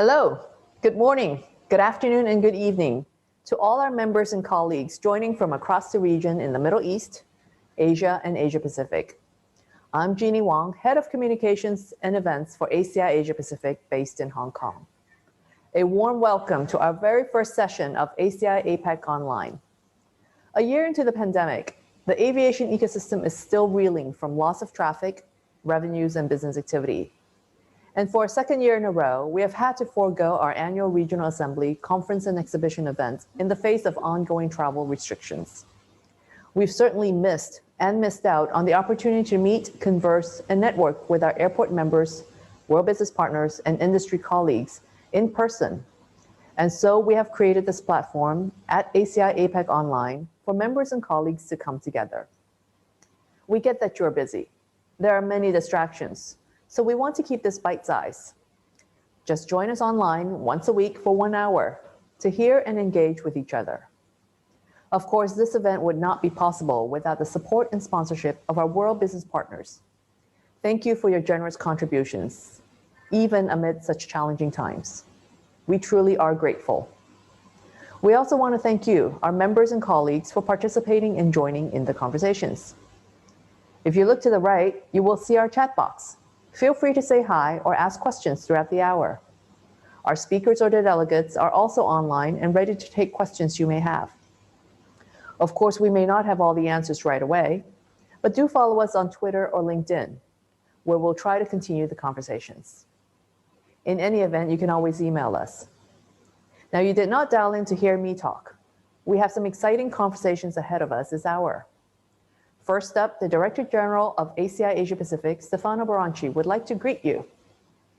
Hello, good morning, good afternoon, and good evening to all our members and colleagues joining from across the region in the Middle East, Asia, and Asia-Pacific. I'm Jeannie Wong, Head of Communications and Events for ACI Asia-Pacific based in Hong Kong. A warm welcome to our very first session of ACI APAC Online. A year into the pandemic, the aviation ecosystem is still reeling from loss of traffic, revenues, and business activity. And for a second year in a row, we have had to forego our annual Regional Assembly conference and exhibition event in the face of ongoing travel restrictions. We've certainly missed out on the opportunity to meet, converse, and network with our airport members, world business partners, and industry colleagues in person. And so we have created this platform at ACI APAC Online for members and colleagues to come together. We get that you're busy. There are many distractions. So we want to keep this bite-sized. Just join us online once a week for 1 hour to hear and engage with each other. Of course, this event would not be possible without the support and sponsorship of our world business partners. Thank you for your generous contributions, even amid such challenging times. We truly are grateful. We also want to thank you, our members and colleagues, for participating and joining in the conversations. If you look to the right, you will see our chat box. Feel free to say hi or ask questions throughout the hour. Our speakers or their delegates are also online and ready to take questions you may have. Of course, we may not have all the answers right away, but do follow us on Twitter or LinkedIn, where we'll try to continue the conversations. In any event, you can always email us. Now, you did not dial in to hear me talk. We have some exciting conversations ahead of us this hour. First up, the Director General of ACI Asia-Pacific, Stefano Baronci, would like to greet you.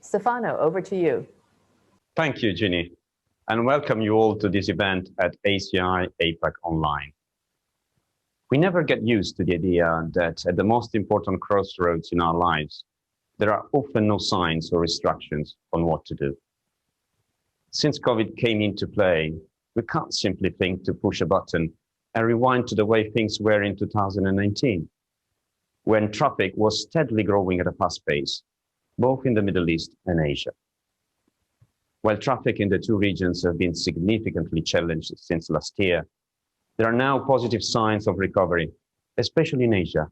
Stefano, over to you. Thank you, Ginny, and welcome you all to this event at ACI APAC Online. We never get used to the idea that at the most important crossroads in our lives, there are often no signs or instructions on what to do. Since COVID came into play, we can't simply think to push a button and rewind to the way things were in 2019, when traffic was steadily growing at a fast pace, both in the Middle East and Asia. While traffic in the two regions have been significantly challenged since last year, there are now positive signs of recovery, especially in Asia,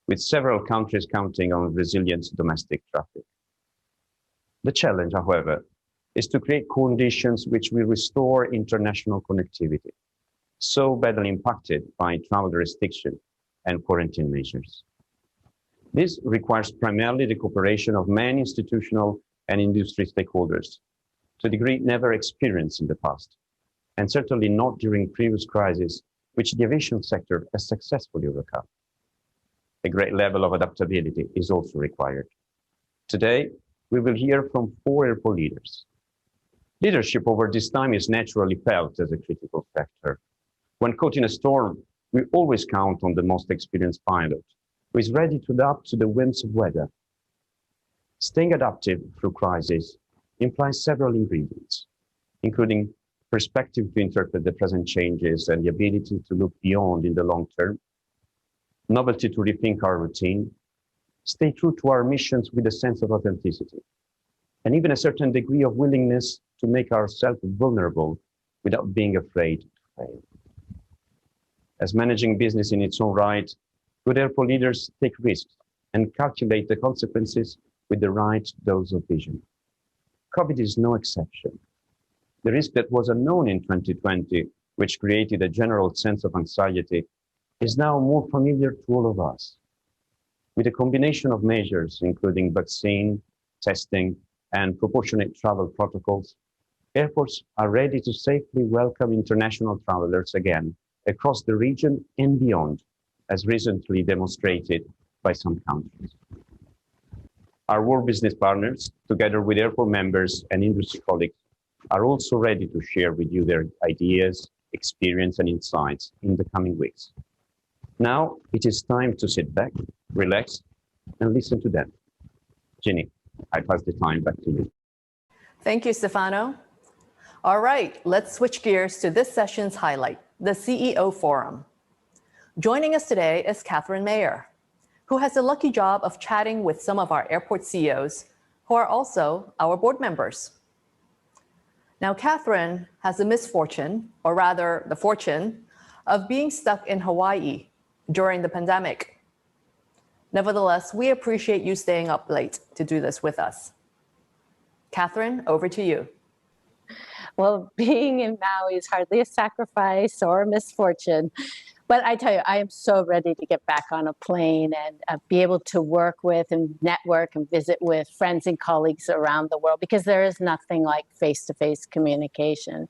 with several countries counting on resilient domestic traffic. The challenge, however, is to create conditions which will restore international connectivity, so badly impacted by travel restriction and quarantine measures. This requires primarily the cooperation of many institutional and industry stakeholders, to a degree never experienced in the past, and certainly not during previous crises, which the aviation sector has successfully overcome. A great level of adaptability is also required. Today, we will hear from 4 airport leaders. Leadership over this time is naturally felt as a critical factor. When caught in a storm, we always count on the most experienced pilot, who is ready to adapt to the whims of weather. Staying adaptive through crisis implies several ingredients, including perspective to interpret the present changes and the ability to look beyond in the long term, novelty to rethink our routine, stay true to our missions with a sense of authenticity, and even a certain degree of willingness to make ourselves vulnerable without being afraid to fail. As managing business in its own right, good airport leaders take risks and calculate the consequences with the right dose of vision. COVID is no exception. The risk that was unknown in 2020, which created a general sense of anxiety, is now more familiar to all of us. With a combination of measures, including vaccine, testing, and proportionate travel protocols, airports are ready to safely welcome international travelers again across the region and beyond, as recently demonstrated by some countries. Our world business partners, together with airport members and industry colleagues, are also ready to share with you their ideas, experience, and insights in the coming weeks. Now, it is time to sit back, relax, and listen to them. Ginny, I pass the time back to you. Thank you, Stefano. All right, let's switch gears to this session's highlight, the CEO Forum. Joining us today is Catherine Mayer, who has the lucky job of chatting with some of our airport CEOs who are also our board members. Now, Catherine has the misfortune, or rather the fortune, of being stuck in Hawaii during the pandemic. Nevertheless, we appreciate you staying up late to do this with us. Catherine, over to you. Well, being in Maui is hardly a sacrifice or a misfortune. But I tell you, I am so ready to get back on a plane and be able to work with and network and visit with friends and colleagues around the world, because there is nothing like face-to-face communication.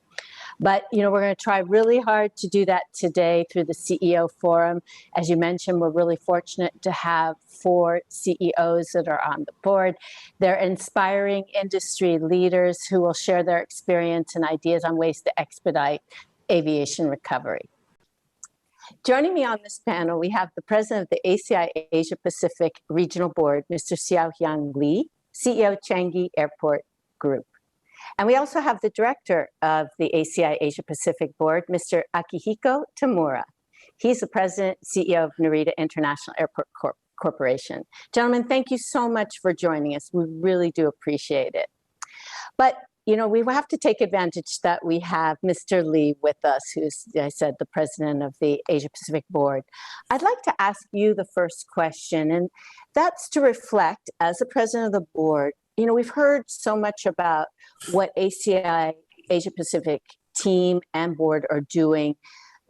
But, we're going to try really hard to do that today through the CEO Forum. As you mentioned, we're really fortunate to have 4 CEOs that are on the board. They're inspiring industry leaders who will share their experience and ideas on ways to expedite aviation recovery. Joining me on this panel, we have the president of the ACI Asia-Pacific Regional Board, Mr. Seow Hiang, CEO Changi Airport Group. And we also have the director of the ACI Asia-Pacific Board, Mr. Akihiko Tamura. He's the president, CEO of Narita International Airport Corporation. Gentlemen, thank you so much for joining us. We really do appreciate it. But we have to take advantage that we have Mr. Lee with us, who's, as I said, the president of the Asia-Pacific Board. I'd like to ask you the first question, and that's to reflect, as the president of the board, we've heard so much about what ACI Asia-Pacific team and board are doing,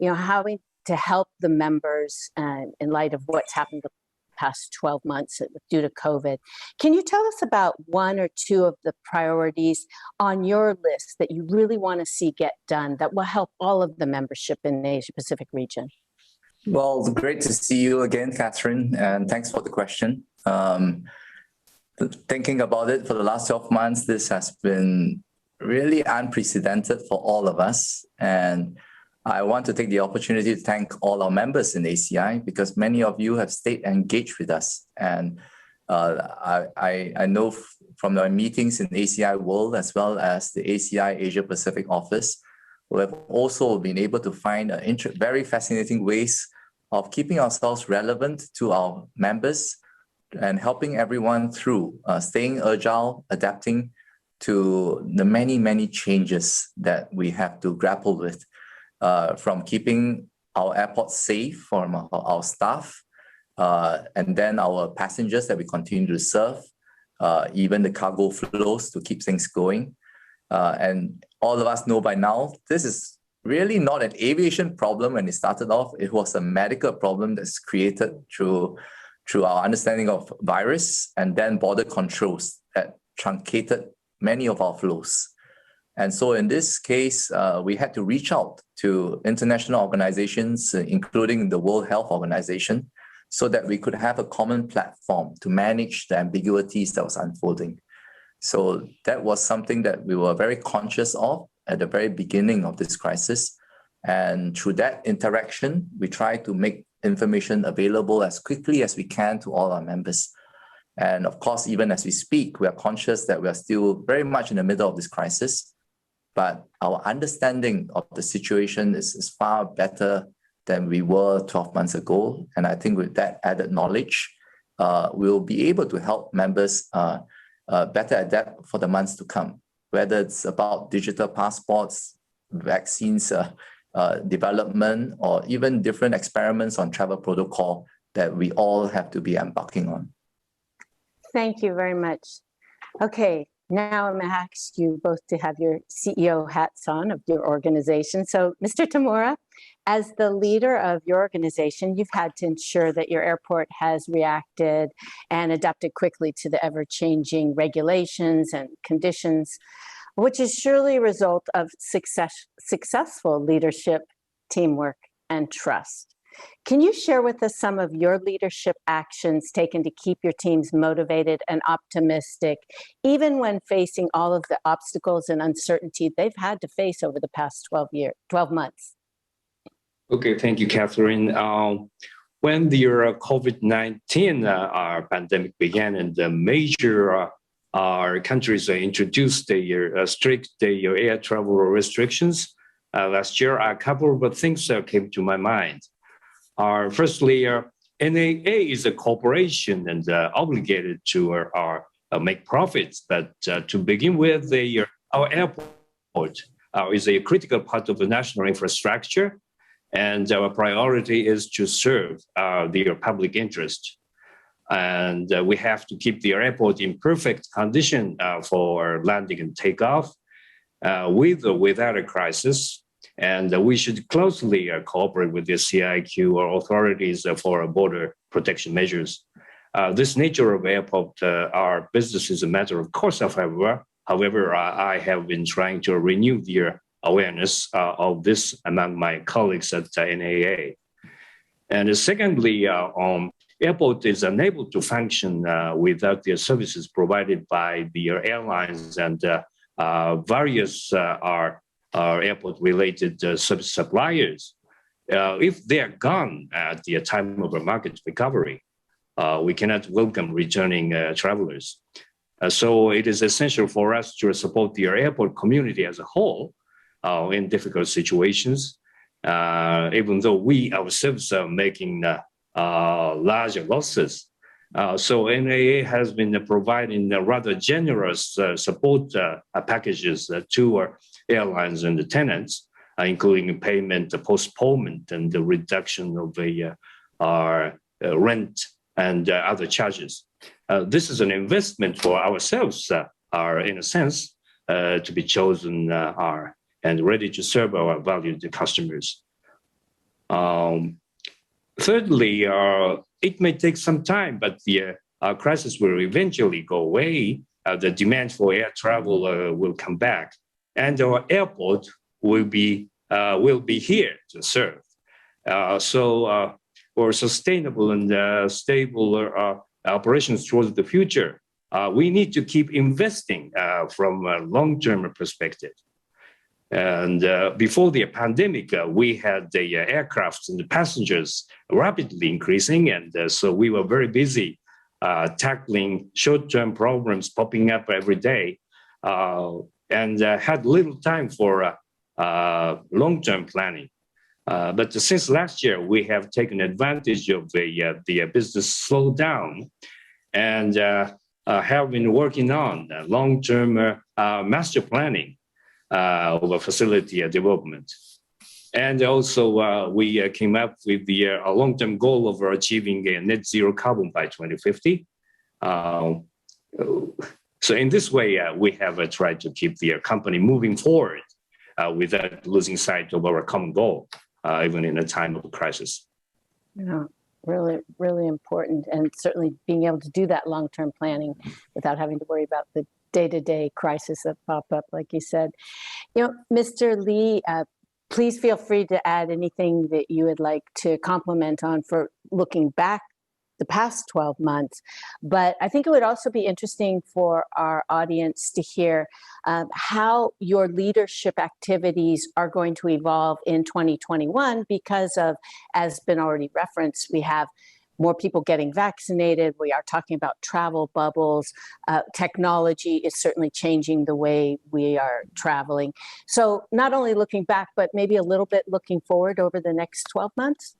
how to help the members in light of what's happened the past 12 months due to COVID. Can you tell us about 1 or 2 of the priorities on your list that you really want to see get done that will help all of the membership in the Asia-Pacific region? Well, great to see you again, Catherine, and thanks for the question. Thinking about it, for the last 12 months, this has been really unprecedented for all of us. And I want to take the opportunity to thank all our members in ACI, because many of you have stayed engaged with us. And I know from our meetings in ACI World, as well as the ACI Asia-Pacific office, we have also been able to find very fascinating ways of keeping ourselves relevant to our members and helping everyone through staying agile, adapting to the many, many changes that we have to grapple with, from keeping our airports safe for our staff, and then our passengers that we continue to serve, even the cargo flows to keep things going. And all of us know by now, this is really not an aviation problem when it started off. It was a medical problem that's created through our understanding of virus and then border controls that truncated many of our flows. And so in this case, we had to reach out to international organizations, including the World Health Organization, so that we could have a common platform to manage the ambiguities that was unfolding. So that was something that we were very conscious of at the very beginning of this crisis. And through that interaction, we try to make information available as quickly as we can to all our members. And of course, even as we speak, we are conscious that we are still very much in the middle of this crisis, but our understanding of the situation is far better than we were 12 months ago. And I think with that added knowledge, we'll be able to help members better adapt for the months to come, whether it's about digital passports, vaccines, development, or even different experiments on travel protocol that we all have to be embarking on. Thank you very much. Okay, now I'm going to ask you both to have your CEO hats on of your organization. So, Mr. Tamura, as the leader of your organization, you've had to ensure that your airport has reacted and adapted quickly to the ever-changing regulations and conditions, which is surely a result of successful leadership, teamwork, and trust. Can you share with us some of your leadership actions taken to keep your teams motivated and optimistic, even when facing all of the obstacles and uncertainty they've had to face over the past 12 months? Okay, thank you, Catherine. When the COVID-19 pandemic began and the major countries introduced the strict air travel restrictions last year, a couple of things came to my mind. Firstly, NAA is a corporation and obligated to make profits, but to begin with, our airport is a critical part of the national infrastructure, and our priority is to serve their public interest. And we have to keep the airport in perfect condition for landing and takeoff with or without a crisis. And we should closely cooperate with the CIQ or authorities for border protection measures. This nature of airport, our business is a matter of course, however, I have been trying to renew the awareness of this among my colleagues at NAA. And secondly, airport is unable to function without the services provided by the airlines and various airport-related service suppliers. If they are gone at the time of a market recovery, we cannot welcome returning travelers. So it is essential for us to support the airport community as a whole in difficult situations, even though we ourselves are making larger losses. So NAA has been providing rather generous support packages to airlines and the tenants, including payment postponement and the reduction of the rent and other charges. This is an investment for ourselves, in a sense, to be chosen and ready to serve our valued customers. Thirdly, it may take some time, but the crisis will eventually go away. The demand for air travel will come back, and our airport will be here to serve. So for sustainable and stable operations towards the future, we need to keep investing from a long-term perspective. And before the pandemic, we had the aircraft and the passengers rapidly increasing. And so we were very busy tackling short-term problems popping up every day and had little time for long-term planning. But since last year, we have taken advantage of the business slowdown and have been working on long-term master planning over facility development. And also we came up with the long-term goal of achieving a net zero carbon by 2050. So in this way, we have tried to keep the company moving forward without losing sight of our common goal, even in a time of crisis. Yeah, really, really important. And certainly being able to do that long-term planning without having to worry about the day-to-day crisis that pop up, like you said. You know, Mr. Lee, please feel free to add anything that you would like to comment on for looking back the past 12 months. But I think it would also be interesting for our audience to hear how your leadership activities are going to evolve in 2021 because of, as been already referenced, we have more people getting vaccinated. We are talking about travel bubbles. Technology is certainly changing the way we are traveling. So not only looking back, but maybe a little bit looking forward over the next 12 months.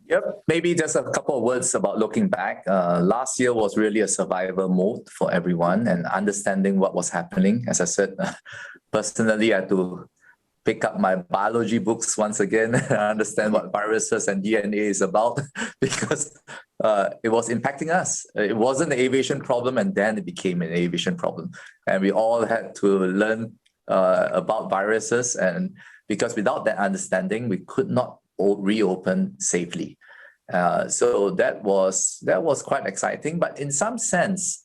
Yep, maybe just a couple of words about looking back. Last year was really a survival mode for everyone and understanding what was happening. As I said, personally, I had to pick up my biology books once again and understand what viruses and DNA is about because it was impacting us. It wasn't an aviation problem, and then it became an aviation problem. And we all had to learn about viruses, and because without that understanding, we could not reopen safely. So that was quite exciting, but in some sense,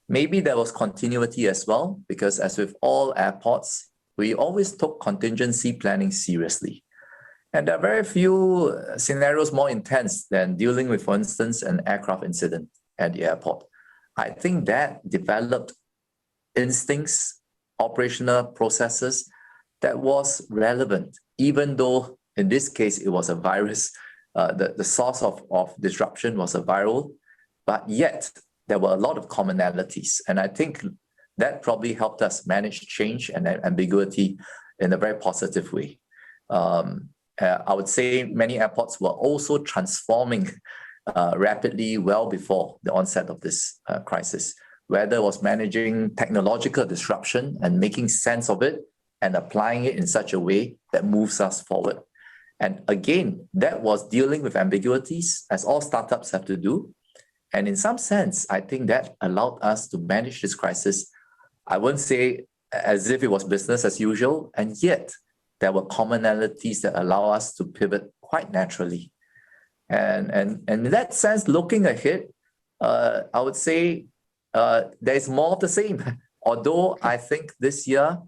maybe there was continuity as well, because as with all airports, we always took contingency planning seriously. And there are very few scenarios more intense than dealing with, for instance, an aircraft incident at the airport. I think that developed instincts, operational processes that was relevant, even though in this case, it was a virus. The source of disruption was a viral, but yet there were a lot of commonalities. And I think that probably helped us manage change and ambiguity in a very positive way. I would say many airports were also transforming rapidly well before the onset of this crisis, whether it was managing technological disruption and making sense of it, and applying it in such a way that moves us forward. And again, that was dealing with ambiguities, as all startups have to do. And in some sense, I think that allowed us to manage this crisis, I wouldn't say as if it was business as usual, and yet there were commonalities that allow us to pivot quite naturally. And in that sense, looking ahead, I would say there's more of the same. Although I think this year,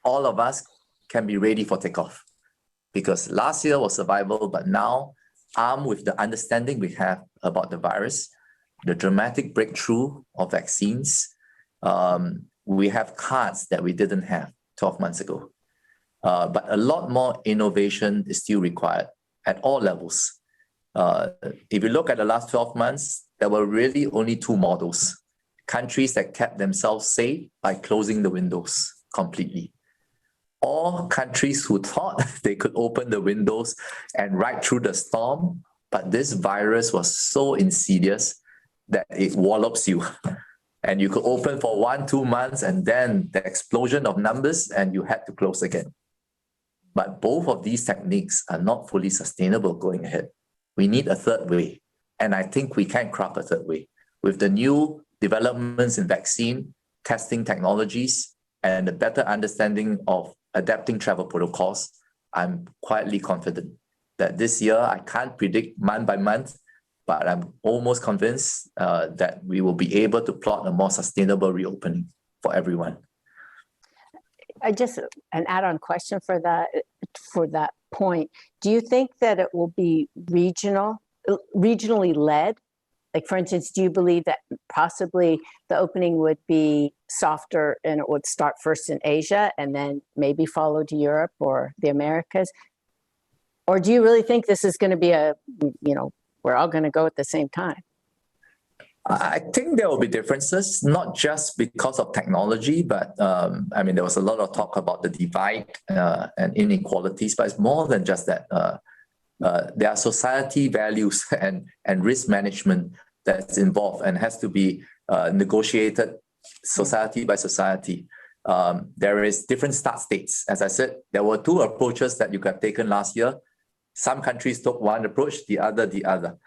all of us can be ready for takeoff. Because last year was survival, but now, armed with the understanding we have about the virus, the dramatic breakthrough of vaccines, we have cards that we didn't have 12 months ago. But a lot more innovation is still required at all levels. If you look at the last 12 months, there were really only two models. Countries that kept themselves safe by closing the windows completely. Or countries who thought they could open the windows and ride through the storm, but this virus was so insidious that it wallops you. And you could open for 1-2 months and then the explosion of numbers and you had to close again. But both of these techniques are not fully sustainable going ahead. We need a third way. And I think we can craft a third way. With the new developments in vaccine, testing technologies, and a better understanding of adapting travel protocols, I'm quietly confident that this year, I can't predict month by month, but I'm almost convinced that we will be able to plot a more sustainable reopening for everyone. Just an add-on question for that point. Do you think that it will be regionally led? Like, for instance, do you believe that possibly the opening would be softer and it would start first in Asia and then maybe follow to Europe or the Americas? Or do you really think this is going to be we're all going to go at the same time? I think there will be differences, not just because of technology, but there was a lot of talk about the divide and inequalities, but it's more than just that. There are society values and risk management that's involved and has to be negotiated society by society. There is different start states. As I said, there were two approaches that you could have taken last year. Some countries took one approach, the other the other.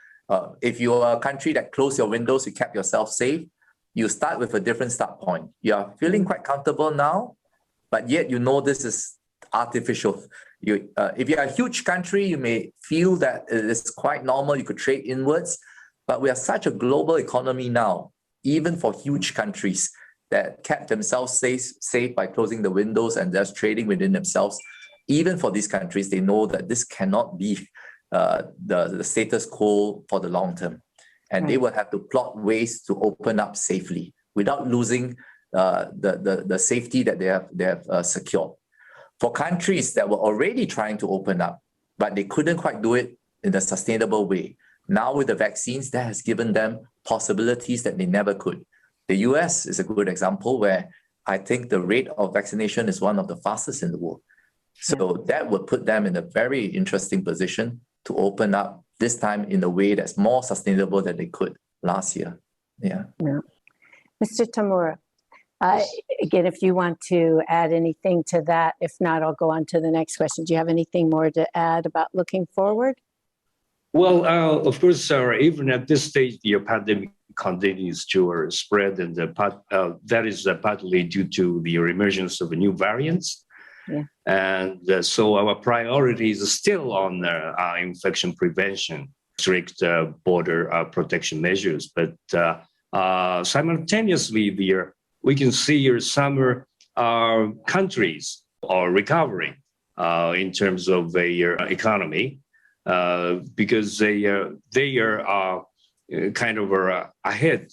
If you are a country that closed your windows, you kept yourself safe, you start with a different start point. You are feeling quite comfortable now, but yet you know this is artificial. If you're a huge country, you may feel that it is quite normal, you could trade inwards, but we are such a global economy now, even for huge countries that kept themselves safe by closing the windows and just trading within themselves. Even for these countries, they know that this cannot be the status quo for the long term. And they will have to plot ways to open up safely without losing the safety that they have secured. For countries that were already trying to open up, but they couldn't quite do it in a sustainable way, now with the vaccines, that has given them possibilities that they never could. The US is a good example where I think the rate of vaccination is one of the fastest in the world. So that would put them in a very interesting position to open up this time in a way that's more sustainable than they could last year. Yeah. Mr. Tamura, again, if you want to add anything to that, if not, I'll go on to the next question. Do you have anything more to add about looking forward? Well, of course, even at this stage, the pandemic continues to spread, and that is partly due to the emergence of new variants. Yeah. And so our priority is still on infection prevention, strict border protection measures. But simultaneously, we can see some countries are recovering in terms of their economy because they are kind of ahead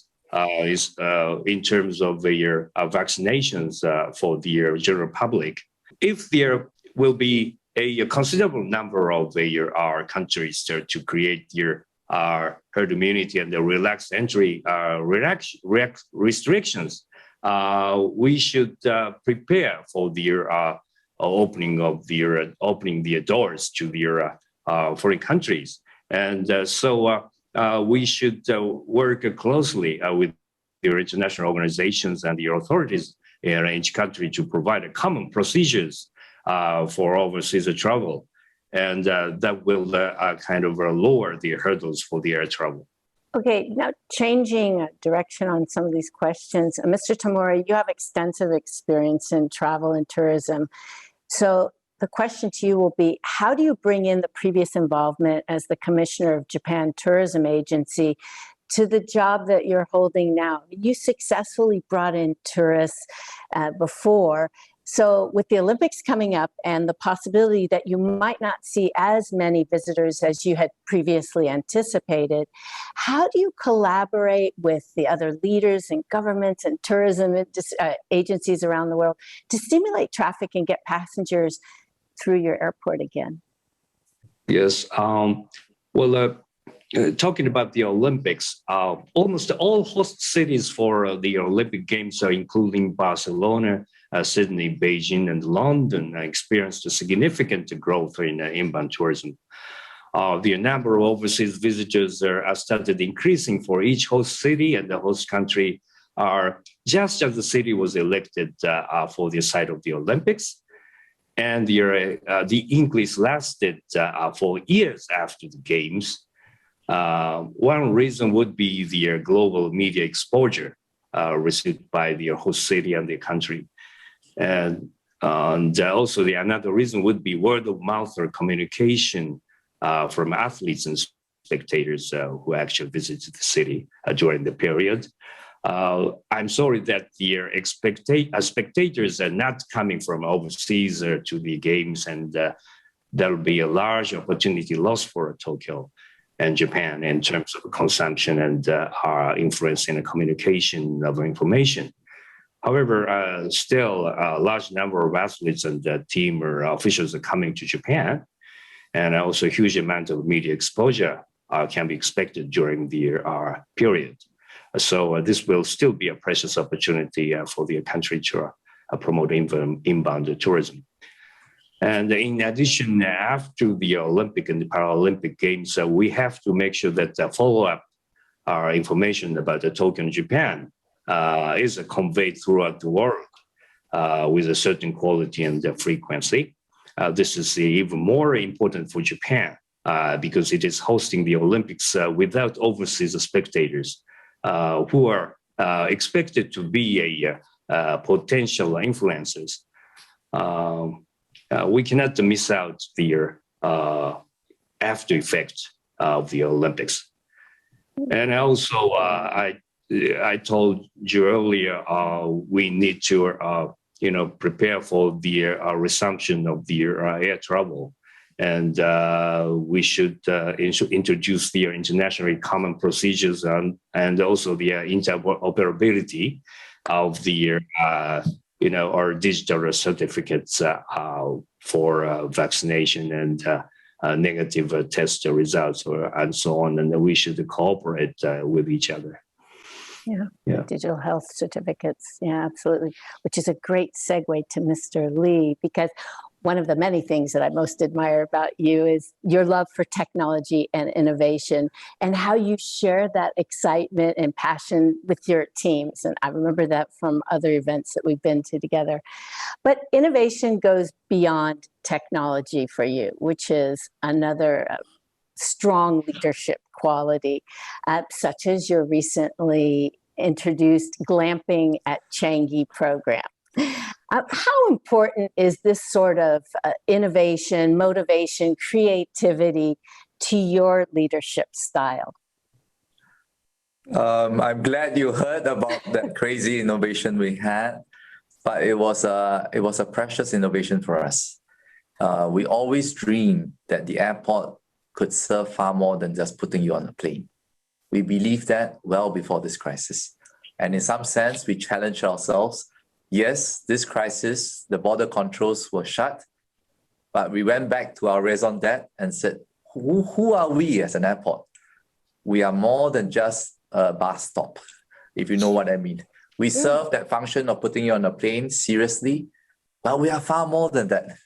in terms of their vaccinations for the general public. If there will be a considerable number of our countries to create their herd immunity and the relaxed entry restrictions, we should prepare for their opening the doors to their foreign countries, and so we should work closely with the international organizations and the authorities in each country to provide common procedures for overseas travel. And that will kind of lower the hurdles for the air travel. Okay, now changing direction on some of these questions. Mr. Tamura, you have extensive experience in travel and tourism. So the question to you will be, how do you bring in the previous involvement as the Commissioner of Japan Tourism Agency to the job that you're holding now? You successfully brought in tourists before. So with the Olympics coming up and the possibility that you might not see as many visitors as you had previously anticipated, how do you collaborate with the other leaders and governments and tourism agencies around the world to stimulate traffic and get passengers through your airport again? Yes. Talking about the Olympics, almost all host cities for the Olympic Games, including Barcelona, Sydney, Beijing, and London, experienced a significant growth in inbound tourism. The number of overseas visitors started increasing for each host city and the host country just as the city was elected for the site of the Olympics. And the increase lasted for years after the Games. One reason would be the global media exposure received by the host city and the country. And also another reason would be word of mouth or communication from athletes and spectators who actually visited the city during the period. I'm sorry that the spectators are not coming from overseas to the Games, and there will be a large opportunity lost for Tokyo and Japan in terms of consumption and influence in the communication of information. However, still a large number of athletes and team or officials are coming to Japan, and also a huge amount of media exposure can be expected during the period. So this will still be a precious opportunity for the country to promote inbound tourism. And in addition, after the Olympic and the Paralympic Games, we have to make sure that follow-up information about Tokyo and Japan is conveyed throughout the world with a certain quality and frequency. This is even more important for Japan because it is hosting the Olympics without overseas spectators who are expected to be potential influencers. We cannot miss out the after effect of the Olympics. And also, I told you earlier, we need to, prepare for the resumption of the air travel, and we should introduce the internationally common procedures and also the interoperability of the our digital certificates for vaccination and negative test results and so on, and we should cooperate with each other. Yeah, digital health certificates. Yeah, absolutely. Which is a great segue to Mr. Lee, because one of the many things that I most admire about you is your love for technology and innovation and how you share that excitement and passion with your teams. And I remember that from other events that we've been to together. But innovation goes beyond technology for you, which is another strong leadership quality, such as your recently introduced glamping at Changi program. How important is this sort of innovation, motivation, creativity to your leadership style? I'm glad you heard about that crazy innovation we had, but it was a precious innovation for us. We always dreamed that the airport could serve far more than just putting you on a plane. We believed that well before this crisis. And in some sense, we challenged ourselves. Yes, this crisis, the border controls were shut, but we went back to our raison d'etre and said, who are we as an airport? We are more than just a bus stop, if you know what I mean. We serve that function of putting you on a plane seriously, but we are far more than that.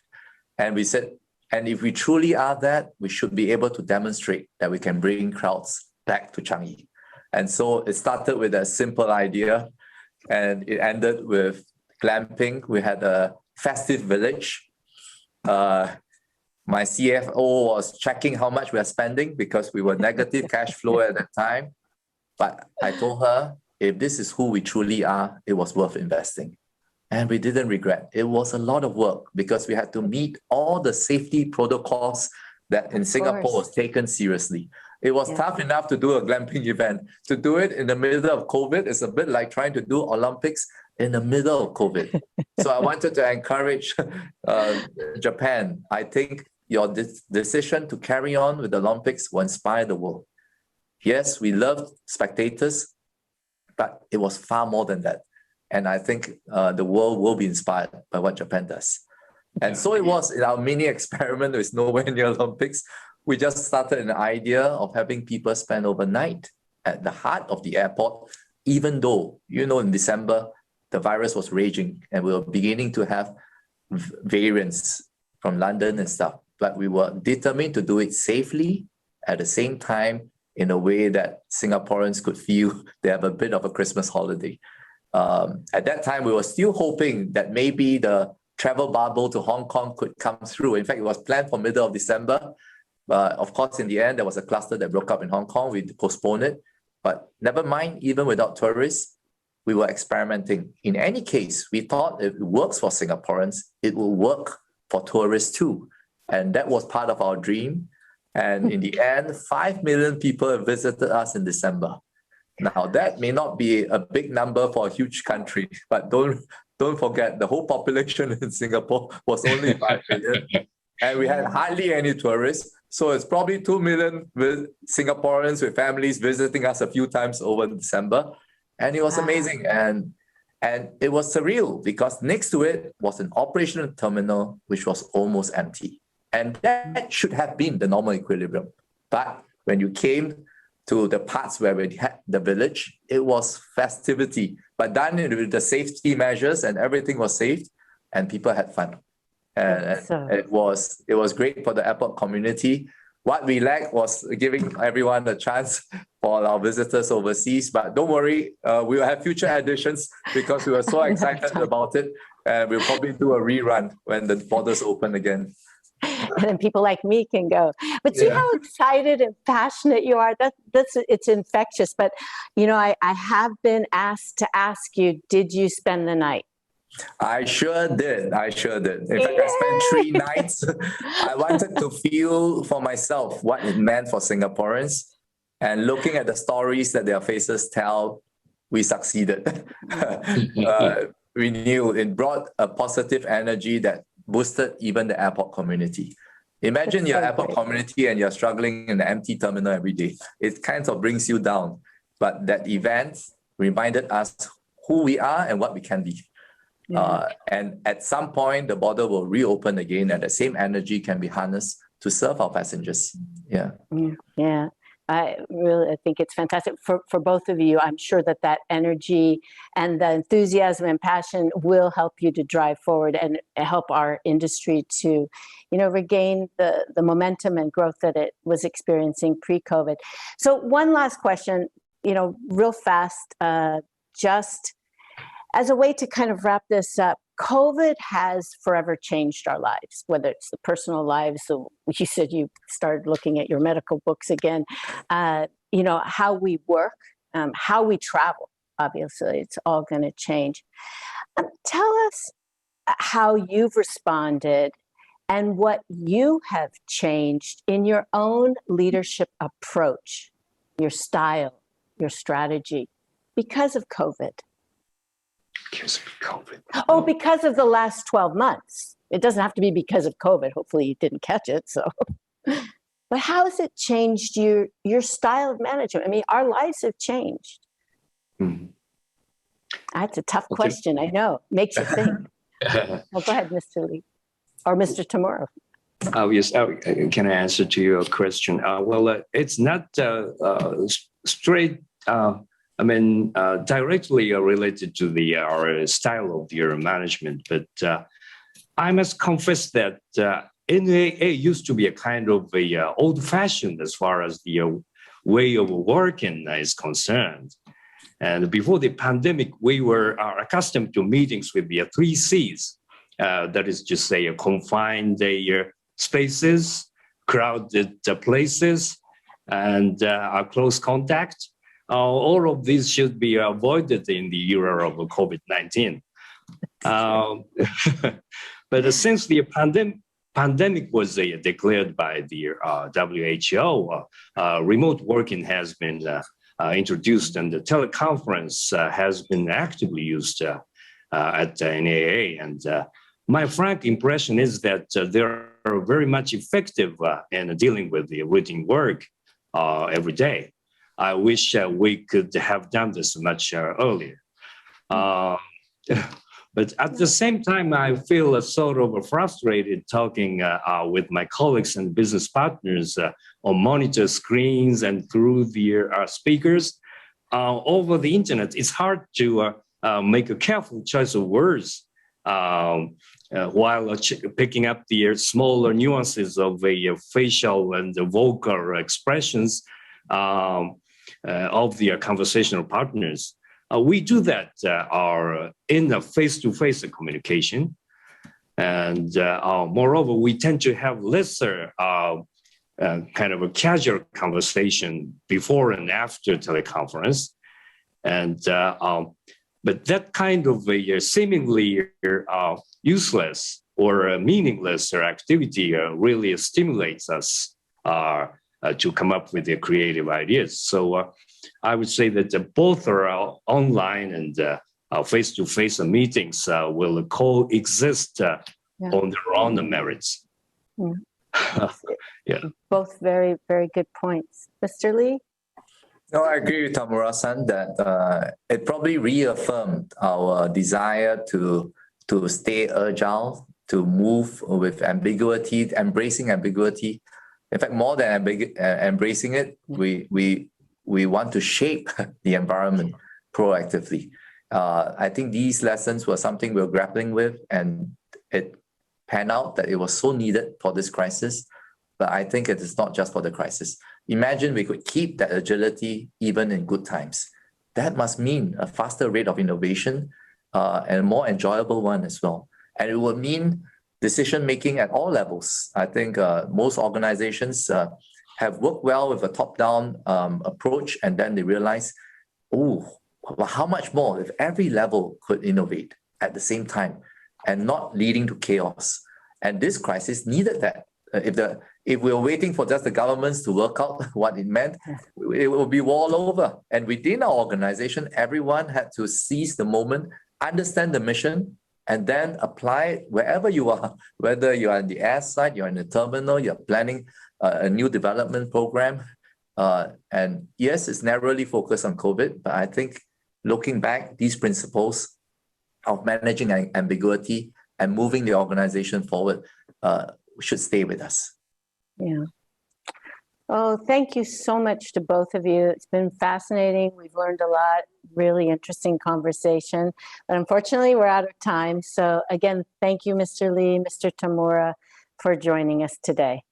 And we said, and if we truly are that, we should be able to demonstrate that we can bring crowds back to Changi. And so it started with a simple idea, and it ended with glamping. We had a festive village. My CFO was checking how much we are spending because we were negative cash flow at that time. But I told her, if this is who we truly are, it was worth investing. And we didn't regret. It was a lot of work because we had to meet all the safety protocols that in Singapore was taken seriously. It was tough enough to do a glamping event. To do it in the middle of COVID is a bit like trying to do Olympics in the middle of COVID. So I wanted to encourage Japan. I think your decision to carry on with the Olympics will inspire the world. Yes, we loved spectators, but it was far more than that. And I think the world will be inspired by what Japan does. And so it was in our mini experiment with nowhere near Olympics. We just started an idea of having people spend overnight at the heart of the airport, even though, in December, the virus was raging and we were beginning to have variants from London and stuff. But we were determined to do it safely at the same time in a way that Singaporeans could feel they have a bit of a Christmas holiday. At that time, we were still hoping that maybe the travel bubble to Hong Kong could come through. In fact, it was planned for middle of December. But of course, in the end, there was a cluster that broke up in Hong Kong. We postponed it. But never mind, even without tourists, we were experimenting. In any case, we thought if it works for Singaporeans, it will work for tourists too. And that was part of our dream. And in the end, 5 million people visited us in December. Now, that may not be a big number for a huge country, but don't forget, the whole population in Singapore was only 5 million. And we had hardly any tourists. So it's probably 2 million Singaporeans with families visiting us a few times over December. And it was amazing. And it was surreal because next to it was an operational terminal, which was almost empty. And that should have been the normal equilibrium. But when you came to the parts where we had the village, it was festivity, but done with the safety measures and everything was safe and people had fun. And it was great for the airport community. What we lacked was giving everyone a chance for our visitors overseas. But don't worry, we will have future editions because we were so excited about it. And we'll probably do a rerun when the borders open again. And then people like me can go. But see how excited and passionate you are. It's infectious. But I have been asked to ask you, did you spend the night? I sure did. In fact, I spent 3 nights. I wanted to feel for myself what it meant for Singaporeans. And looking at the stories that their faces tell, we succeeded. We knew it brought a positive energy that boosted even the airport community. Imagine your airport community and you're struggling in an empty terminal every day. It kind of brings you down. But that event reminded us who we are and what we can be. And at some point, the border will reopen again and the same energy can be harnessed to serve our passengers. Yeah. I think it's fantastic for both of you. I'm sure that energy and the enthusiasm and passion will help you to drive forward and help our industry to, regain the momentum and growth that it was experiencing pre-COVID. So one last question, real fast, just as a way to kind of wrap this up. COVID has forever changed our lives, whether it's the personal lives. So you said you started looking at your medical books again, how we work, how we travel. Obviously, it's all going to change. Tell us how you've responded and what you have changed in your own leadership approach, your style, your strategy, because of COVID. Because of COVID. Oh, because of the last 12 months. It doesn't have to be because of COVID. Hopefully you didn't catch it. So, but how has it changed your style of management? I mean, our lives have changed. That's a tough question. I know. Makes you think. Well, go ahead, Mr. Lee or Mr. Tamura. Yes, can I answer to your question? It's not straight. Directly related to our style of your management, but I must confess that it used to be a kind of old-fashioned as far as the way of working is concerned. And before the pandemic, we were accustomed to meetings with the three C's. That is to say, confined spaces, crowded places, and close contact. All of these should be avoided in the era of COVID-19. But since the pandemic was declared by the WHO, remote working has been introduced, and the teleconference has been actively used at NAA. And my frank impression is that they are very much effective in dealing with the routine work every day. I wish we could have done this much earlier. But at the same time, I feel sort of frustrated talking with my colleagues and business partners on monitor screens and through their speakers. Over the internet, it's hard to make a careful choice of words while picking up the smaller nuances of facial and vocal expressions of the conversational partners. We do that in a face-to-face communication. And moreover, we tend to have lesser kind of a casual conversation before and after teleconference. And but that kind of a seemingly useless or meaningless activity really stimulates us to come up with the creative ideas. So I would say that both are online and face-to-face meetings will coexist on their own merits. Yeah. Both very, very good points. Mr. Lee? No, I agree with Tamura-san that it probably reaffirmed our desire to stay agile, to move with ambiguity, embracing ambiguity. In fact, more than embracing it, we want to shape the environment proactively. I think these lessons were something we were grappling with, and it panned out that it was so needed for this crisis. But I think it is not just for the crisis. Imagine we could keep that agility even in good times. That must mean a faster rate of innovation and a more enjoyable one as well. And it would mean decision-making at all levels. I think most organizations have worked well with a top-down approach, and then they realize, oh, well, how much more if every level could innovate at the same time and not leading to chaos. And this crisis needed that. If we were waiting for just the governments to work out what it meant, it will be all over. And within our organization, everyone had to seize the moment, understand the mission, and then apply it wherever you are, whether you are in the air side, you're in the terminal, you're planning a new development program. And yes, it's narrowly focused on COVID, but I think looking back, these principles of managing ambiguity and moving the organization forward should stay with us. Yeah. Oh, thank you so much to both of you. It's been fascinating. We've learned a lot, really interesting conversation. But unfortunately, we're out of time. So again, thank you, Mr. Lee, Mr. Tamura, for joining us today.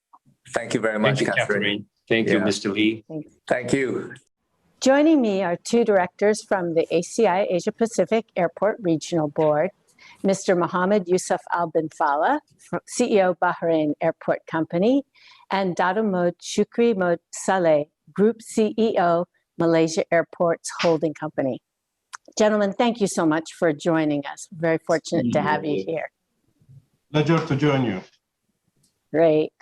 Thank you very much, Catherine. Thank you, Mr. Lee. Thank you. Joining me are two directors from the ACI Asia-Pacific Airport Regional Board, Mr. Mohamed Yusuf Al Binfalah, CEO Bahrain Airport Company, and Dado Mod Shukri Mod Saleh, Group CEO, Malaysia Airports Holding Company. Gentlemen, thank you so much for joining us. Very fortunate to have you here. Pleasure to join you. Great.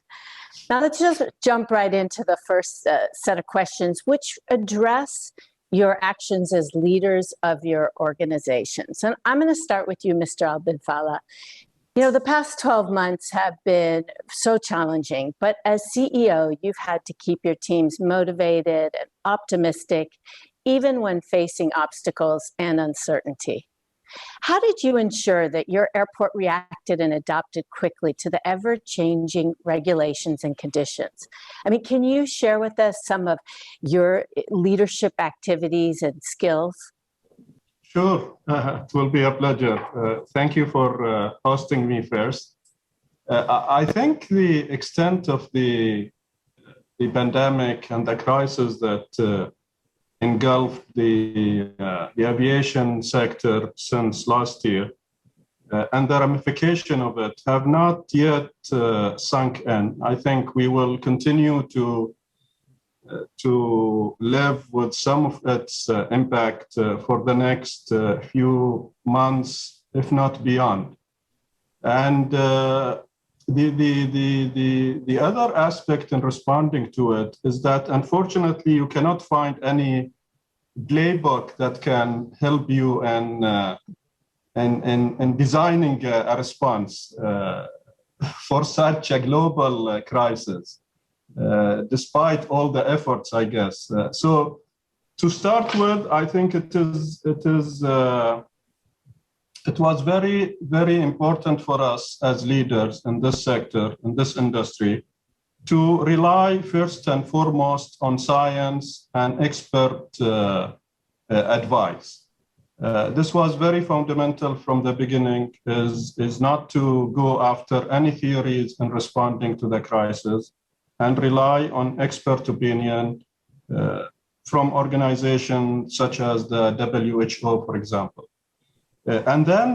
Now let's just jump right into the first set of questions, which address your actions as leaders of your organizations. And I'm going to start with you, Mr. Al Binfalah. You know, the past 12 months have been so challenging, but as CEO, you've had to keep your teams motivated and optimistic, even when facing obstacles and uncertainty. How did you ensure that your airport reacted and adapted quickly to the ever-changing regulations and conditions? I mean, can you share with us some of your leadership activities and skills? Sure, it will be a pleasure. Thank you for hosting me first. I think the extent of the pandemic and the crisis that engulfed the aviation sector since last year, and the ramification of it have not yet sunk in. I think we will continue to live with some of its impact for the next few months, if not beyond. And the other aspect in responding to it is that, unfortunately, you cannot find any playbook that can help you in designing a response for such a global crisis, despite all the efforts, I guess. So, to start with, I think it was very, very important for us as leaders in this sector, in this industry, to rely first and foremost on science and expert advice. This was very fundamental from the beginning, is not to go after any theories in responding to the crisis and rely on expert opinion from organizations such as the WHO, for example. And then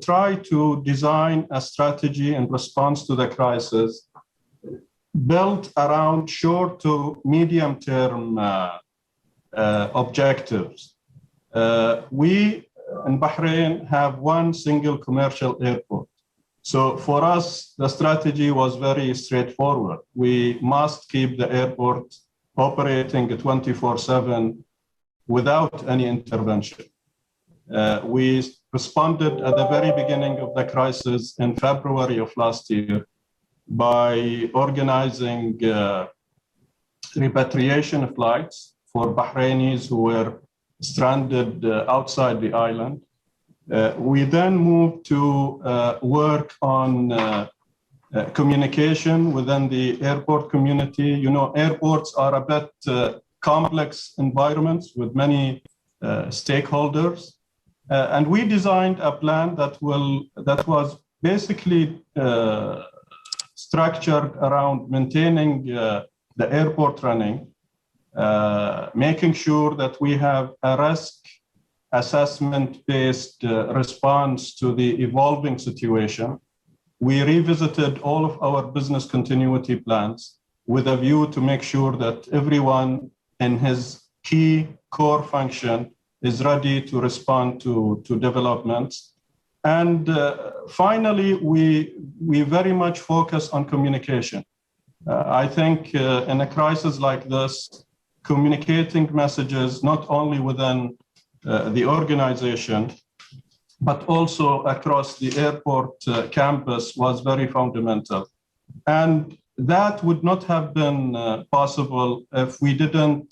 try to design a strategy in response to the crisis built around short to medium term objectives. We in Bahrain have one single commercial airport. So for us, the strategy was very straightforward. We must keep the airport operating 24/7 without any intervention. We responded at the very beginning of the crisis in February of last year by organizing repatriation flights for Bahrainis who were stranded outside the island. We then moved to work on communication within the airport community. You know, airports are a bit complex environments with many stakeholders. And we designed a plan that was basically structured around maintaining the airport running, making sure that we have a risk assessment-based response to the evolving situation. We revisited all of our business continuity plans with a view to make sure that everyone in his key core function is ready to respond to developments. And finally, we very much focus on communication. I think in a crisis like this, communicating messages not only within the organization, but also across the airport campus was very fundamental. And that would not have been possible if we didn't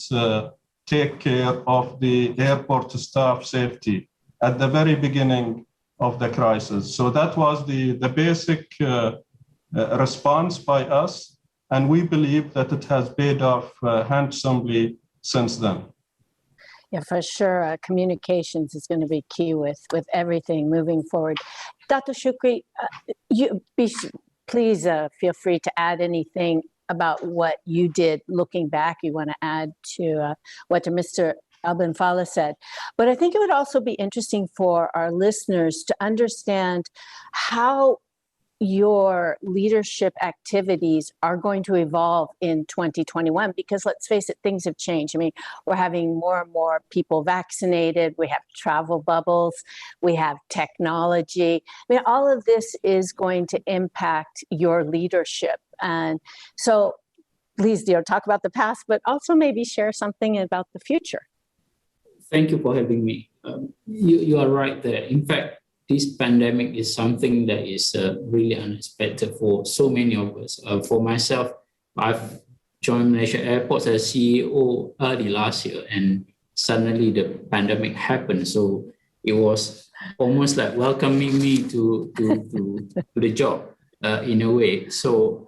take care of the airport staff safety at the very beginning of the crisis. So that was the basic response by us, and we believe that it has paid off handsomely since then. Yeah, for sure. Communications is going to be key with everything moving forward. Dr. Shukri, please feel free to add anything about what you did looking back. You want to add to what Mr. Binfalah said. But I think it would also be interesting for our listeners to understand how your leadership activities are going to evolve in 2021, because let's face it, things have changed. I mean, we're having more and more people vaccinated, we have travel bubbles, we have technology. I mean, all of this is going to impact your leadership. And so please, talk about the past, but also maybe share something about the future. Thank you for having me. You are right there. In fact, this pandemic is something that is really unexpected for so many of us. For myself, I've joined Malaysia Airports as CEO early last year, and suddenly the pandemic happened. So it was almost like welcoming me to the job in a way. So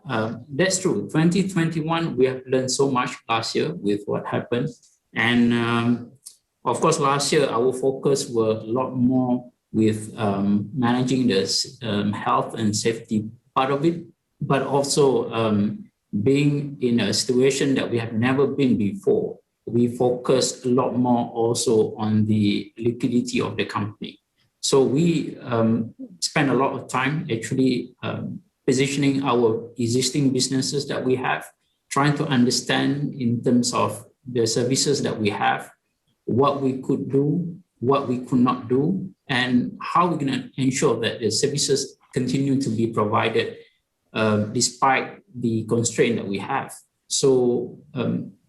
that's true. 2021, we have learned so much last year with what happened. And of course, last year, our focus were a lot more with managing the health and safety part of it, but also being in a situation that we have never been before, we focus a lot more also on the liquidity of the company. So we spend a lot of time actually positioning our existing businesses that we have, trying to understand in terms of the services that we have, what we could do, what we could not do, and how we're going to ensure that the services continue to be provided despite the constraint that we have. So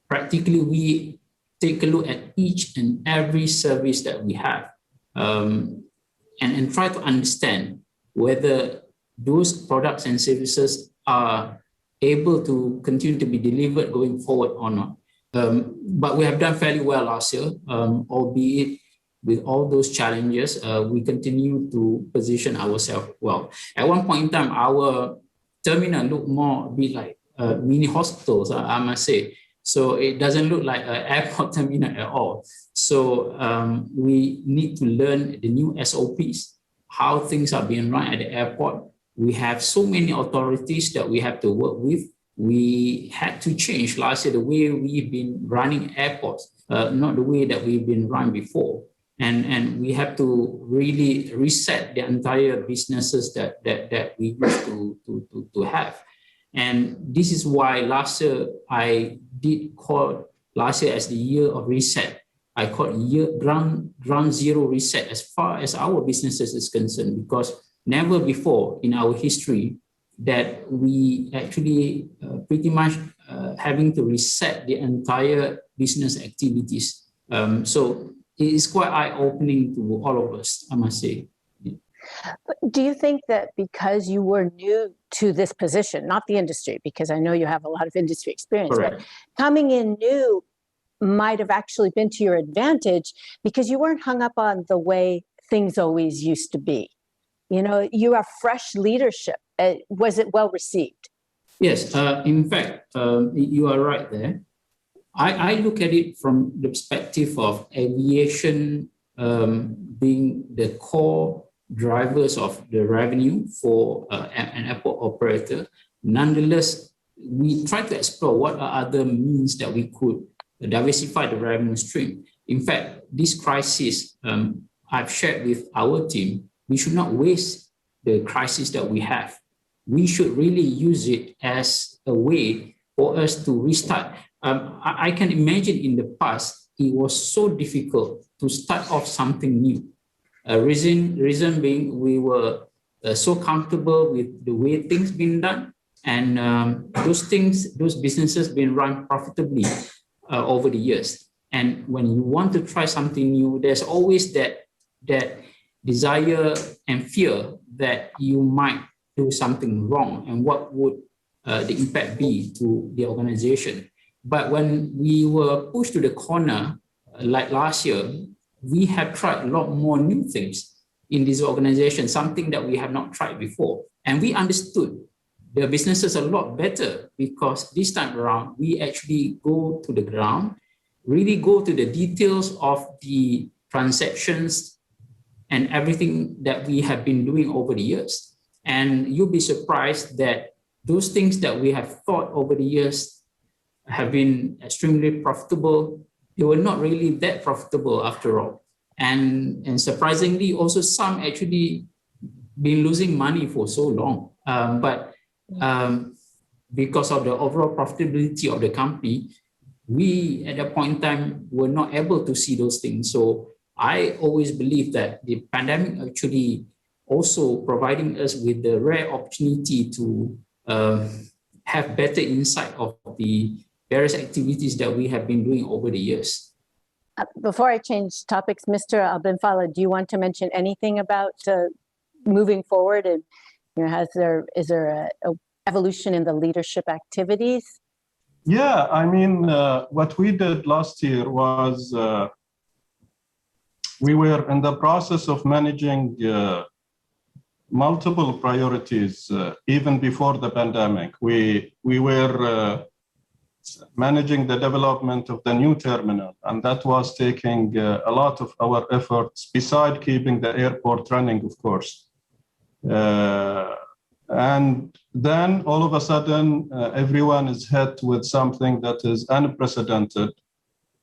practically, we take a look at each and every service that we have and try to understand whether those products and services are able to continue to be delivered going forward or not. But we have done fairly well last year, albeit with all those challenges, we continue to position ourselves well. At one point in time, our terminal looked more a bit like mini hospitals, I must say. So it doesn't look like an airport terminal at all. So we need to learn the new SOPs, how things are being run at the airport. We have so many authorities that we have to work with. We had to change last year the way we've been running airports, not the way that we've been run before. And we have to really reset the entire businesses that we used to have. And this is why last year I did call last year as the year of reset. I call ground zero reset as far as our businesses is concerned, because never before in our history that we actually pretty much having to reset the entire business activities. So it is quite eye-opening to all of us, I must say. Do you think that because you were new to this position, not the industry, because I know you have a lot of industry experience, Correct. but coming in new might have actually been to your advantage because you weren't hung up on the way things always used to be? You know, you have fresh leadership. Was it well received? Yes, in fact, you are right there. I look at it from the perspective of aviation being the core drivers of the revenue for an airport operator. Nonetheless, we try to explore what are other means that we could diversify the revenue stream. In fact, this crisis, I've shared with our team, we should not waste the crisis that we have. We should really use it as a way for us to restart. I can imagine in the past, it was so difficult to start off something new. Reason being, we were so comfortable with the way things been done, and those businesses been run profitably over the years. And when you want to try something new, there's always that desire and fear that you might do something wrong, and what would the impact be to the organization. But when we were pushed to the corner, like last year, we have tried a lot more new things in this organization, something that we have not tried before. And we understood the businesses a lot better because this time around, we actually go to the ground, really go to the details of the transactions and everything that we have been doing over the years. And you'll be surprised that those things that we have thought over the years have been extremely profitable. They were not really that profitable after all. And surprisingly, also some actually been losing money for so long. But because of the overall profitability of the company, we at that point in time were not able to see those things. So I always believe that the pandemic actually also providing us with the rare opportunity to have better insight of the various activities that we have been doing over the years. Before I change topics, Mr. Binfalah, do you want to mention anything about moving forward? And you know, is there a evolution in the leadership activities? Yeah, I mean, what we did last year was we were in the process of managing multiple priorities even before the pandemic. We were managing the development of the new terminal, and that was taking a lot of our efforts, beside keeping the airport running, of course. And then all of a sudden, everyone is hit with something that is unprecedented.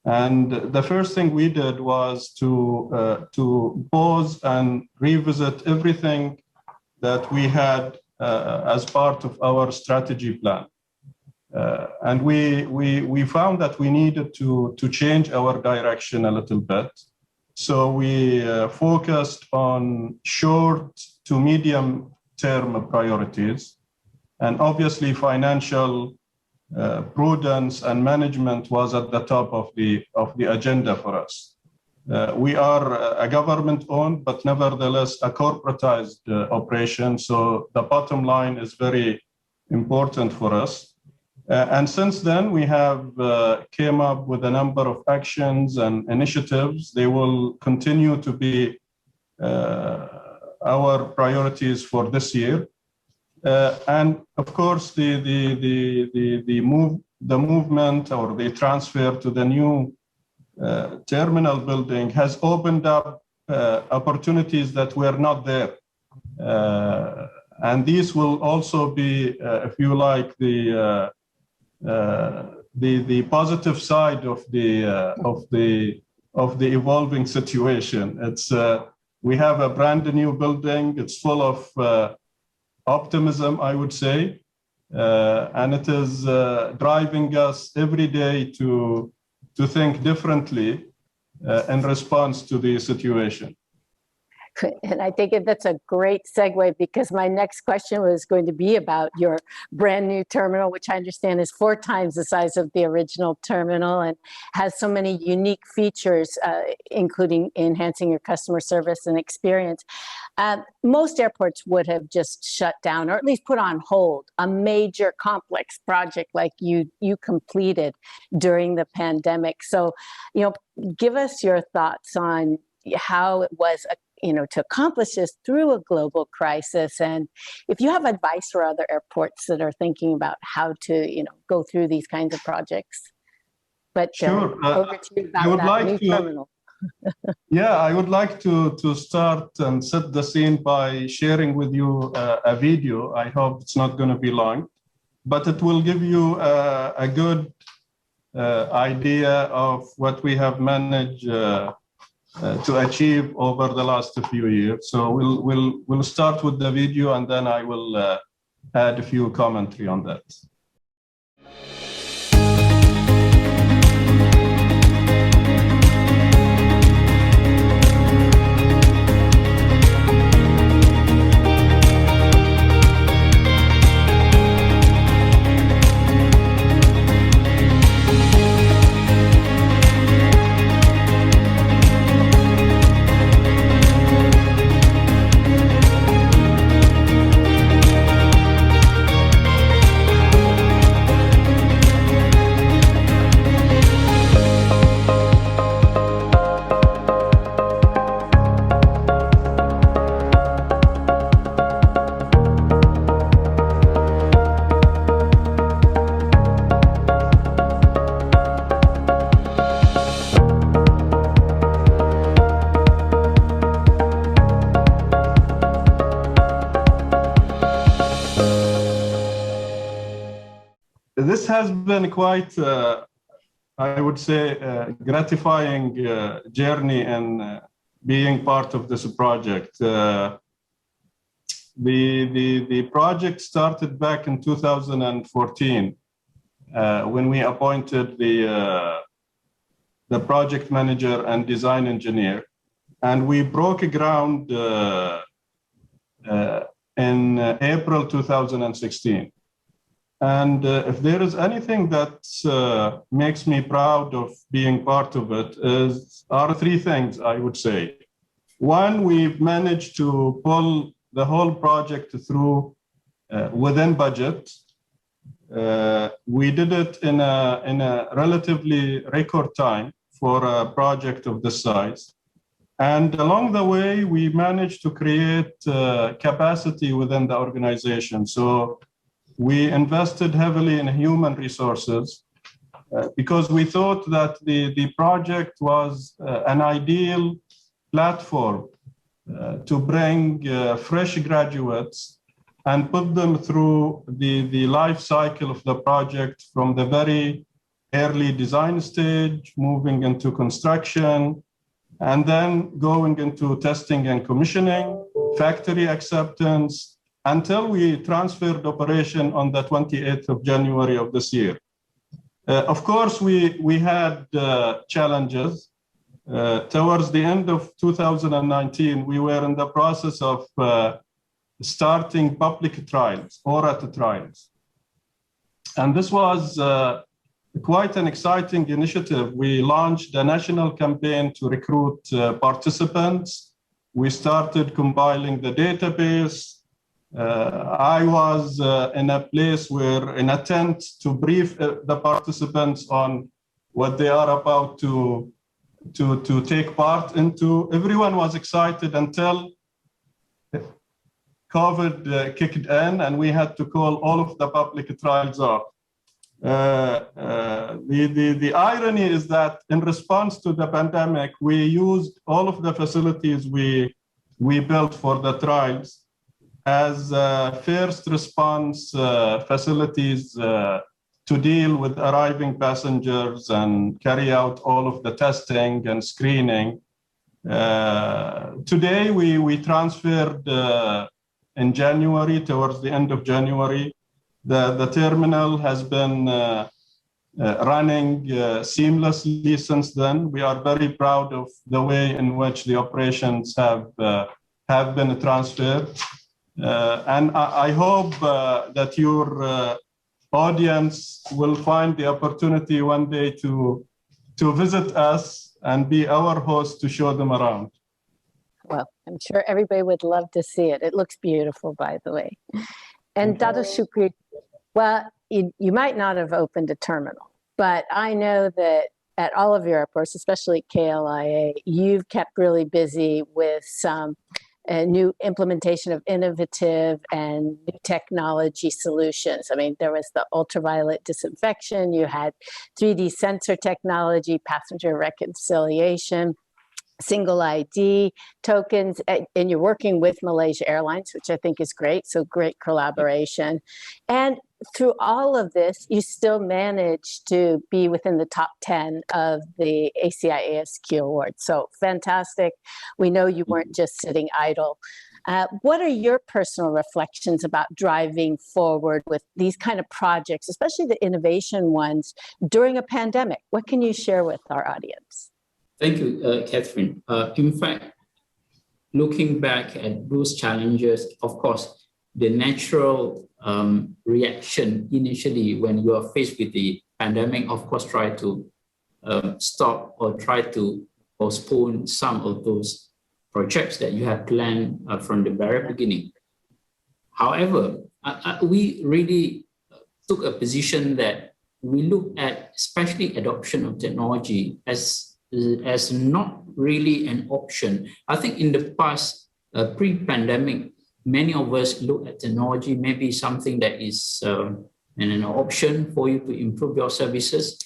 And the first thing we did was to pause and revisit everything that we had as part of our strategy plan. And we found that we needed to change our direction a little bit. So we focused on short to medium term priorities. And obviously financial prudence and management was at the top of the agenda for us. We are a government-owned, but nevertheless a corporatized operation. So the bottom line is very important for us. And since then, we have came up with a number of actions and initiatives. They will continue to be our priorities for this year. And of course, the movement or the transfer to the new terminal building has opened up opportunities that were not there. And these will also be, if you like, the positive side of the evolving situation. It's we have a brand new building. It's full of optimism, I would say, and it is driving us every day to think differently in response to the situation. And I think that's a great segue, because my next question was going to be about your brand new terminal, which I understand is 4 times the size of the original terminal and has so many unique features, including enhancing your customer service and experience. Most airports would have just shut down, or at least put on hold, a major complex project like you completed during the pandemic. So, give us your thoughts on how it was to accomplish this through a global crisis, and if you have advice for other airports that are thinking about how to, go through these kinds of projects. But sure, over to you about I would that like new to. terminal. Yeah, I would like to start and set the scene by sharing with you a video. I hope it's not going to be long, but it will give you a good idea of what we have managed to achieve over the last few years. So we'll start with the video, and then I will add a few commentary on that. This has been quite, I would say, gratifying journey in being part of this project. The project started back in 2014 when we appointed the project manager and design engineer, and we broke ground in April 2016. And if there is anything that makes me proud of being part of it are 3 things, I would say. One, we've managed to pull the whole project through within budget. We did it in a relatively record time for a project of this size. And along the way, we managed to create capacity within the organization. So we invested heavily in human resources because we thought that the project was an ideal platform to bring fresh graduates and put them through the life cycle of the project from the very early design stage, moving into construction, and then going into testing and commissioning, factory acceptance, until we transferred operation on the 28th of January of this year. Of course, we had challenges. Towards the end of 2019, we were in the process of starting public trials, ORAT trials. And this was quite an exciting initiative. We launched a national campaign to recruit participants. We started compiling the database. I was in a place where, in a tent, to brief the participants on what they are about to take part into. Everyone was excited until COVID kicked in, and we had to call all of the public trials off. The irony is that in response to the pandemic, we used all of the facilities we built for the trials as first response facilities to deal with arriving passengers and carry out all of the testing and screening. Today, we transferred in January, towards the end of January. The terminal has been running seamlessly since then. We are very proud of the way in which the operations have been transferred. And I hope that your audience will find the opportunity one day to visit us and be our host to show them around. Well, I'm sure everybody would love to see it. It looks beautiful, by the way. And Dato Shukri, well, you might not have opened a terminal, but I know that at all of your airports, especially KLIA, you've kept really busy with some new implementation of innovative and new technology solutions. I mean, there was the ultraviolet disinfection, you had 3D sensor technology, passenger reconciliation, single ID, tokens, and you're working with Malaysia Airlines, which I think is great, so great collaboration. And through all of this, you still managed to be within the top 10 of the ACI ASQ Award. So fantastic. We know you weren't just sitting idle. What are your personal reflections about driving forward with these kind of projects, especially the innovation ones, during a pandemic? What can you share with our audience? Thank you, Catherine. In fact, looking back at those challenges, of course, the natural reaction initially when you are faced with the pandemic, of course, try to stop or try to postpone some of those projects that you have planned from the very beginning. However, we really took a position that we look at, especially adoption of technology, as not really an option. I think in the past, pre-pandemic, many of us look at technology maybe something that is an option for you to improve your services.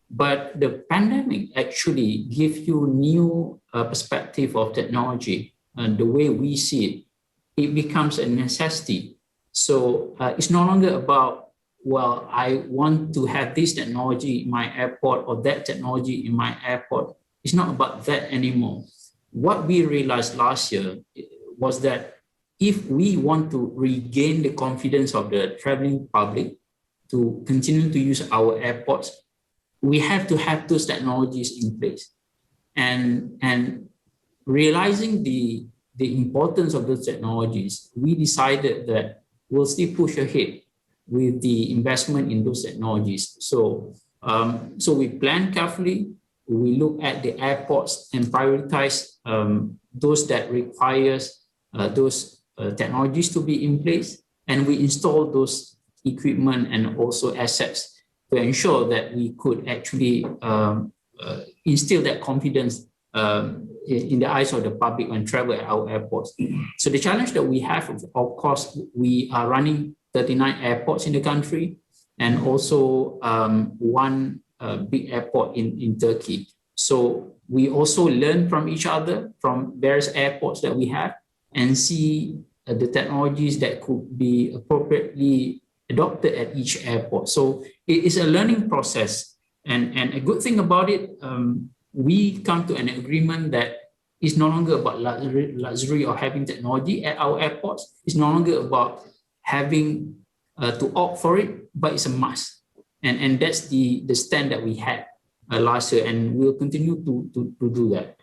But the pandemic actually gives you new perspective of technology, and the way we see it, it becomes a necessity. So it's no longer about, well, I want to have this technology in my airport or that technology in my airport. It's not about that anymore. What we realized last year was that if we want to regain the confidence of the traveling public to continue to use our airports, we have to have those technologies in place. And realizing the importance of those technologies, we decided that we'll still push ahead with the investment in those technologies. So we plan carefully, we look at the airports and prioritize those that requires those technologies to be in place, and we install those equipment and also assets to ensure that we could actually instill that confidence in the eyes of the public when travel at our airports. So the challenge that we have, of course, we are running 39 airports in the country, and also one big airport in Turkey. So we also learn from each other, from various airports that we have, and see the technologies that could be appropriately adopted at each airport. So it is a learning process. And a good thing about it, we come to an agreement that it's no longer about luxury or having technology at our airports. It's no longer about having to opt for it, but it's a must. And that's the stand that we had last year, and we'll continue to do that.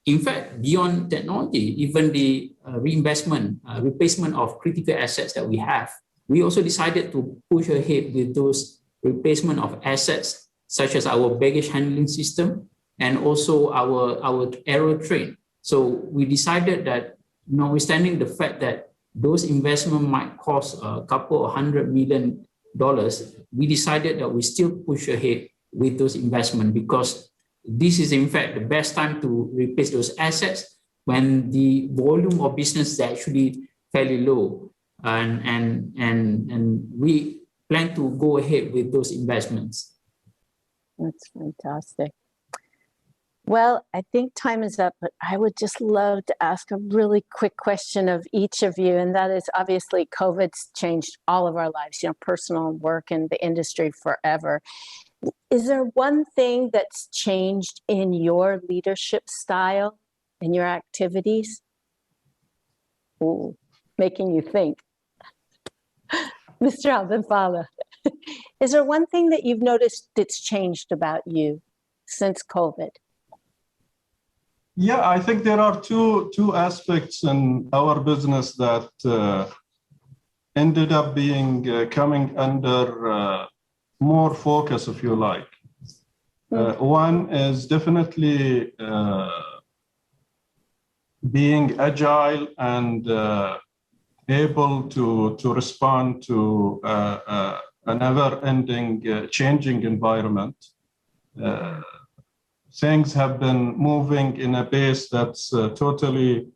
In fact, beyond technology, even the reinvestment, replacement of critical assets that we have, we also decided to push ahead with those replacement of assets, such as our baggage handling system and also our aero train. So we decided that, notwithstanding the fact that those investments might cost a couple of $100 million, we decided that we still push ahead with those investments, because this is in fact the best time to replace those assets when the volume of business is actually fairly low. And we plan to go ahead with those investments. That's fantastic. Well, I think time is up, but I would just love to ask a really quick question of each of you. And that is, obviously, COVID's changed all of our lives, personal work and the industry forever. Is there one thing that's changed in your leadership style, in your activities? Ooh, making you think. Mr. Binfalah, is there one thing that you've noticed that's changed about you since COVID? Yeah, I think there are two aspects in our business that ended up being coming under more focus, if you like. One is definitely being agile and able to respond to a never-ending changing environment. Things have been moving in a pace that's totally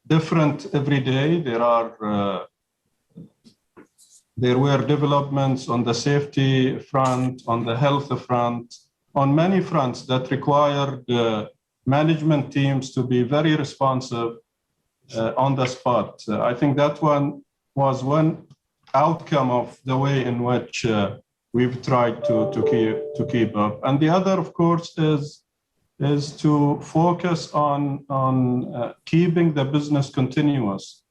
different every day. There were developments on the safety front, on the health front, on many fronts that required management teams to be very responsive on the spot. I think that one was one outcome of the way in which we've tried to keep up. And the other, of course, is to focus on keeping the business continuous.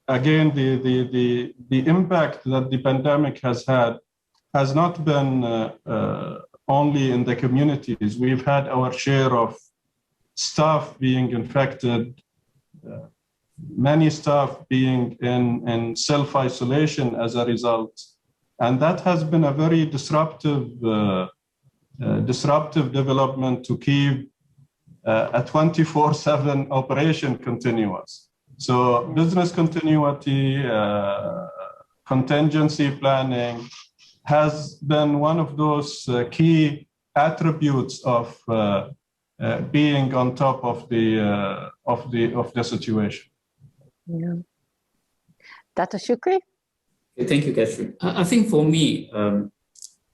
Again, the impact that the pandemic has had has not been only in the communities. We've had our share of staff being infected, many staff being in self-isolation as a result. And that has been a very disruptive development to keep a 24/7 operation continuous. So business continuity, contingency planning has been one of those key attributes of being on top of the situation. Yeah. Dr. Shukri? Thank you, Catherine. I think for me,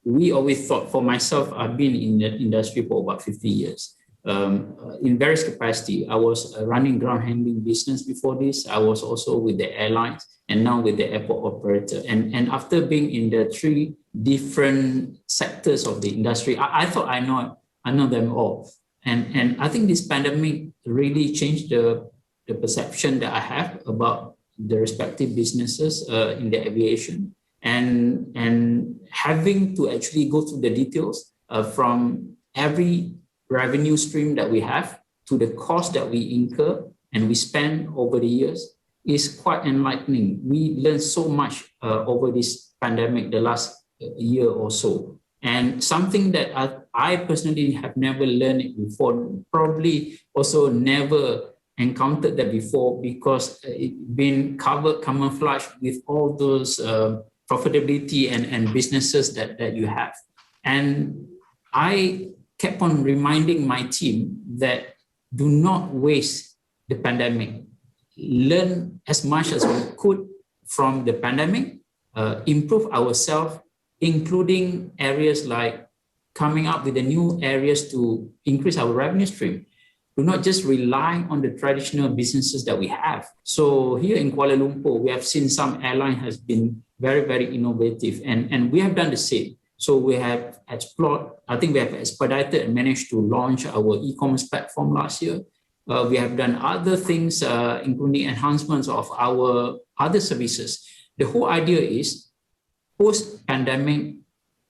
we always thought, for myself, I've been in the industry for about 50 years. In various capacity. I was running ground handling business before this. I was also with the airlines and now with the airport operator. And after being in the three different sectors of the industry, I thought I know them all. And I think this pandemic really changed the perception that I have about the respective businesses in the aviation, and having to actually go through the details from every revenue stream that we have to the cost that we incur and we spend over the years is quite enlightening. We learned so much over this pandemic, the last year or so. And something that I personally have never learned it before, probably also never encountered that before, because it's been camouflaged with all those profitability and businesses that you have. And I kept on reminding my team that do not waste the pandemic. Learn as much as we could from the pandemic, improve ourselves, including areas like coming up with the new areas to increase our revenue stream. do not just rely on the traditional businesses that we have. So here in Kuala Lumpur, we have seen some airline has been very, very innovative, and we have done the same. So we have explored, I think we have expedited and managed to launch our e-commerce platform last year. We have done other things, including enhancements of our other services. The whole idea is, post-pandemic,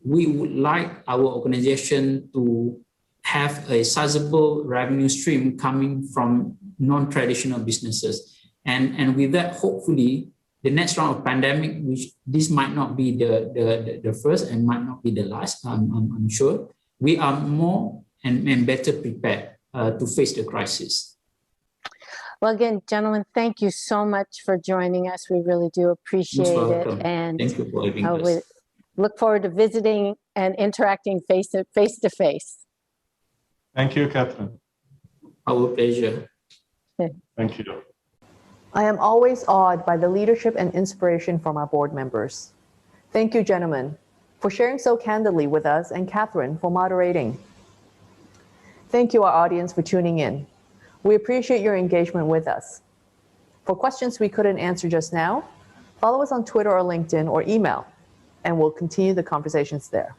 we would like our organization to have a sizable revenue stream coming from non-traditional businesses. And with that, hopefully, the next round of pandemic, which this might not be the first and might not be the last, I'm sure, we are more and better prepared to face the crisis. Well, again, gentlemen, thank you so much for joining us. We really do appreciate it. And thank you for having us. We look forward to visiting and interacting face to face. Thank you, Catherine. Our pleasure. Thank you. I am always awed by the leadership and inspiration from our board members. Thank you, gentlemen, for sharing so candidly with us, and Catherine for moderating. Thank you, our audience, for tuning in. We appreciate your engagement with us. For questions we couldn't answer just now, follow us on Twitter or LinkedIn or email, and we'll continue the conversations there.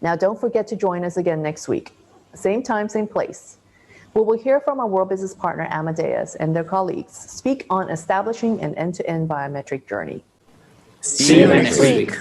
Now, don't forget to join us again next week. Same time, same place. We will hear from our World Business partner Amadeus and their colleagues speak on establishing an end-to-end biometric journey. See you next week.